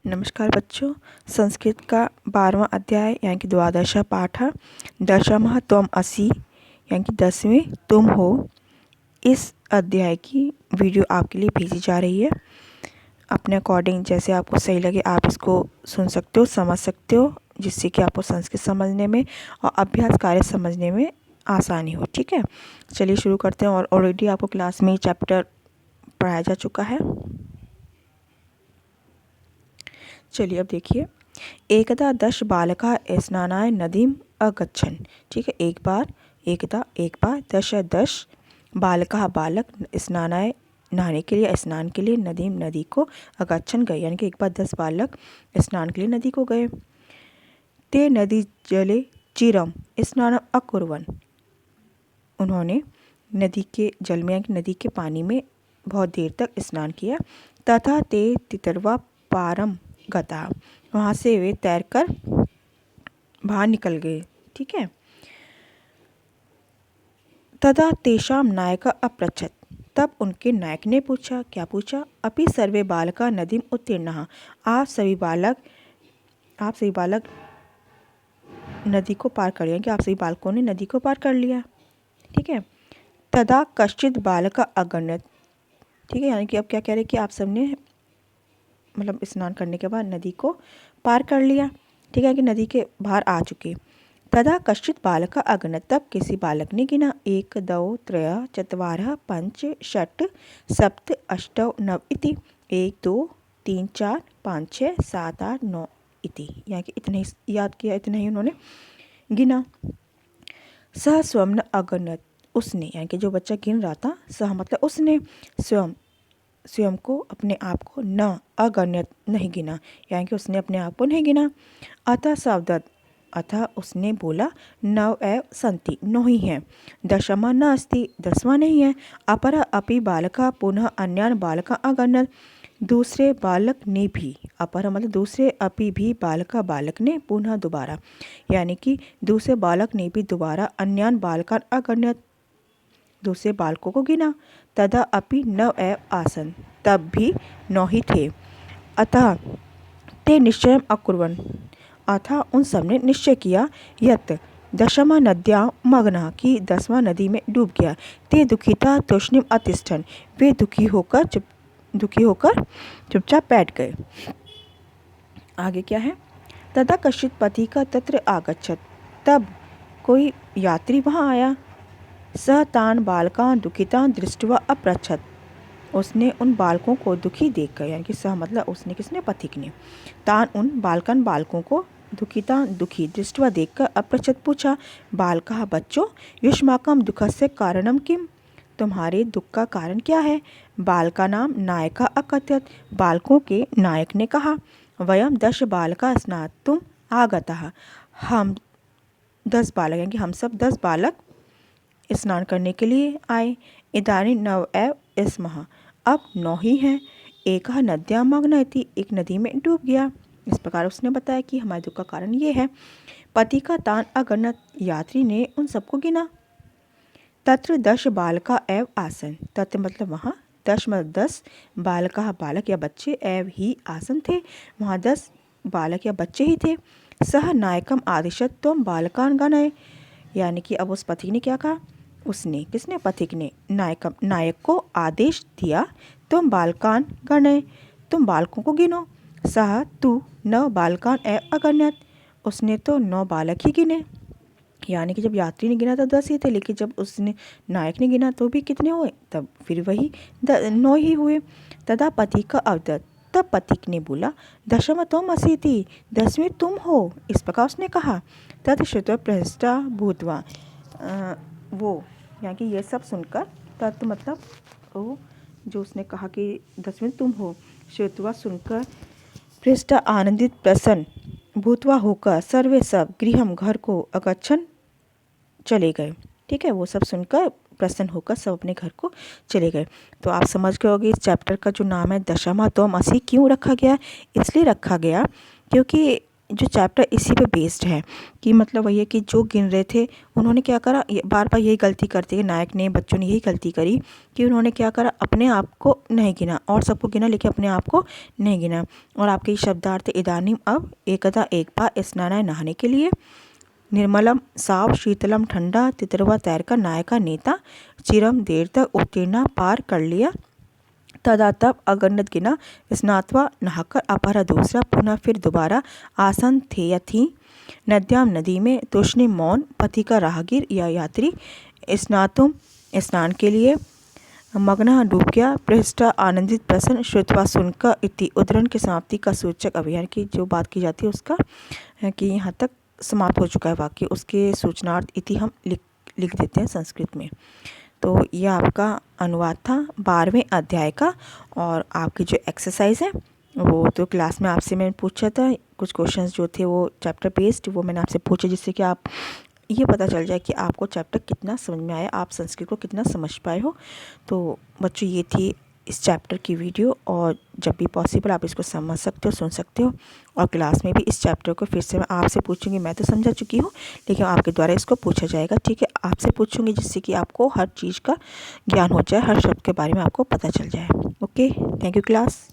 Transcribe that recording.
नमस्कार बच्चों। संस्कृत का 12वां अध्याय यानी कि द्वादश पाठ दशमः त्वम असि यानी कि 10वें तुम हो। इस अध्याय की वीडियो आपके लिए भेजी जा रही है। अपने अकॉर्डिंग जैसे आपको सही लगे आप इसको सुन सकते हो, समझ सकते हो, जिससे कि आपको संस्कृत समझने में और अभ्यास कार्य समझने में आसानी हो। ठीक है, चलिए शुरू करते हैं। और ऑलरेडी आपको क्लास में चैप्टर पढ़ाया जा चुका है। चलिए अब देखिए। एकदा 10 बालका स्नानाय नदीम अगच्छन्। ठीक है, एक बार 10 बालका बालक स्नानाय नहाने के लिए, स्नान के लिए, नदीम नदी को, अगच्छन् गए, यानी कि एक बार 10 बालक स्नान के लिए नदी को गए। ते नदी जले चिरम स्नानम अकुर्वन्। उन्होंने नदी के जल में यानी नदी के पानी में बहुत देर तक स्नान किया। तथा ते तितरवा पारम गता, वहाँ से वे तैरकर बाहर निकल गए। ठीक है। तदा तेषाम नायक अपृच्छत्, तब उनके नायक ने पूछा, क्या पूछा? अपि सर्वे बालका नदीम उत्तीर्णः, आप सभी बालक नदी को पार कर लिया, कि आप सभी बालकों ने नदी को पार कर लिया। ठीक है। तदा कश्चित बालक अगण्यत। ठीक है, यानी कि अब क्या कह रहे हैं कि आप सबने मतलब स्नान करने के बाद नदी को पार कर लिया। ठीक है, कि नदी के बाहर आ चुके। तदा कश्चित बालक अगणत, तब किसी बालक ने गिना 1 2 3 4 5 6 7 8 9 इति। 1 2 3 4 5 6 7 8 9 इति, यानी कि इतने ही याद किया, इतना ही उन्होंने गिना। सह स्वयं न अगणत, उसने, यानी कि जो बच्चा गिन रहा था, सह मतलब उसने, स्वयं को, अपने आप को, न अगण्यत नहीं गिना, यानी कि उसने अपने आप को नहीं गिना। अतः सवदत्त, अतः उसने बोला, 9 एव सन्ति, 9 ही हैं। दशमा न अस्ति, 10वां नहीं है। अपर अपि बालका पुनः अन्यान बालका अगण्यत, दूसरे बालक ने भी, अपर मतलब दूसरे, अपि भी बालक ने, पुनः दोबारा, यानी कि दूसरे बालक ने भी दोबारा, अन्यान बालका अगण्यत, दूसरे बालकों को गिना। तदा अपि 9 एव आसन, तब भी 9 ही थे। अतः ते निश्चयम अकुर्वन्, अतः उन सब ने निश्चय किया, यत् दशमा नद्यां मग्नः, कि 10वां नदी में डूब गया। ते दुखिता तूष्णीम अतिष्ठन्, वे दुखी होकर चुपचाप बैठ गए। आगे क्या है? तदा कश्चित पति का तत्र आगच्छत्, तब कोई यात्री वहाँ आया। सह तान बालकान दुखितान दृष्ट्वा अपृच्छत्, उसने उन बालकों को दुखी देखकर, यानी कि सह मतलब उसने, किसने? पथिक ने। तान उन बालकों को, दुखितान दुखी, दृष्ट्वा देखकर, अपृच्छत् पूछा, बालका बच्चों, युष्माकं दुःखस्य कारणम किम, तुम्हारे दुख का कारण क्या है? बालका नाम नायका अकथयत्, बालकों के नायक ने कहा, वयम 10 बालका स्नातुम आगतः, हम 10 बालक, यानी कि हम सब 10 बालक स्नान करने के लिए आए। इदानीं 9 एव स्मः, अब 9 ही हैं। एक नद्यां मग्न इति, एक नदी में डूब गया। इस प्रकार उसने बताया कि हमारे दुख का कारण ये है। पति का तान अगणत, यात्री ने उन सबको गिना। तत्र 10 बालका एव आसन, तत्र मतलब वहाँ, 10 मतलब 10 बालका बालक या बच्चे, एव ही आसन थे, वहाँ 10 बालक या बच्चे ही थे। सह नायकम आदिशत त्वम बालकान गणय, यानी कि अब उस पथिक ने क्या कहा? उसने, किसने? पथिक ने नायक को आदेश दिया, तुम बालकान गणय, तुम बालकों को गिनो। सह तू 9 बालकान एव अगण्यत, उसने तो 9 बालक ही गिने, यानी कि जब यात्री ने गिना तो 10 ही थे, लेकिन जब उसने नायक ने गिना तो भी कितने हुए? तब फिर वही 9 ही हुए। तदा पथिक का अवदत्, तब पथिक ने बोला, दशम त्वम असीति, 10वें तुम हो, इस प्रकार उसने कहा। तत् श्रुत्वा प्रहृष्टा भूत्वा, वो, यानी कि ये सब सुनकर, तत् मतलब वो जो उसने कहा कि 10वें तुम हो, श्रुत्वा सुनकर, पृष्ठा आनंदित प्रसन्न, भूतवा होकर, सर्वे सब गृहम घर को अगच्छन् चले गए। ठीक है, वो सब सुनकर प्रसन्न होकर सब अपने घर को चले गए। तो आप समझ गए होगे इस चैप्टर का जो नाम है दशमा त्वम असि क्यों रखा गया? इसलिए रखा गया क्योंकि जो चैप्टर इसी पे बेस्ड है कि मतलब वही है कि जो गिन रहे थे उन्होंने क्या करा, बार बार यही गलती करते हैं, नायक ने बच्चों ने यही गलती करी कि उन्होंने क्या करा, अपने आप को नहीं गिना और सबको गिना लेकिन अपने आप को नहीं गिना। और आपके ये शब्दार्थ इदानीम अब एकदा एक बार स्नानाय नहाने के लिए, निर्मलम साव शीतलम ठंडा, तितरवा तैरकर नायका नेता, चिरम देर तक उत्तीर्णा पार कर लिया, तदा तब अगणित गिना, स्नात्वा नहाकर अपहरा दूसरा, पुनः फिर दोबारा आसन थे या थी, नद्याम नदी में, तुष्णि मौन पति का राहगीर या यात्री, स्नातुम स्नान के लिए, मग्न डूब गया, पृष्ठा आनंदित प्रसन्न, श्रुतवा सुनकर, इति उद्धरण की समाप्ति का सूचक अभियान की जो बात की जाती है उसका कि यहाँ तक समाप्त हो चुका है वाक्य, उसके सूचनार्थ इति हम लिख देते हैं संस्कृत में। तो यह आपका अनुवाद था 12वें अध्याय का। और आपकी जो एक्सरसाइज है वो तो क्लास में आपसे मैंने पूछा था, कुछ क्वेश्चंस जो थे वो चैप्टर बेस्ड वो मैंने आपसे पूछे, जिससे कि आप ये पता चल जाए कि आपको चैप्टर कितना समझ में आया, आप संस्कृत को कितना समझ पाए हो। तो बच्चों ये थी इस चैप्टर की वीडियो, और जब भी पॉसिबल आप इसको समझ सकते हो, सुन सकते हो। और क्लास में भी इस चैप्टर को फिर से मैं आपसे पूछूंगी, मैं तो समझा चुकी हूँ लेकिन आपके द्वारा इसको पूछा जाएगा, ठीक है। आपसे पूछूंगी जिससे कि आपको हर चीज़ का ज्ञान हो जाए, हर शब्द के बारे में आपको पता चल जाए। Okay, thank you class.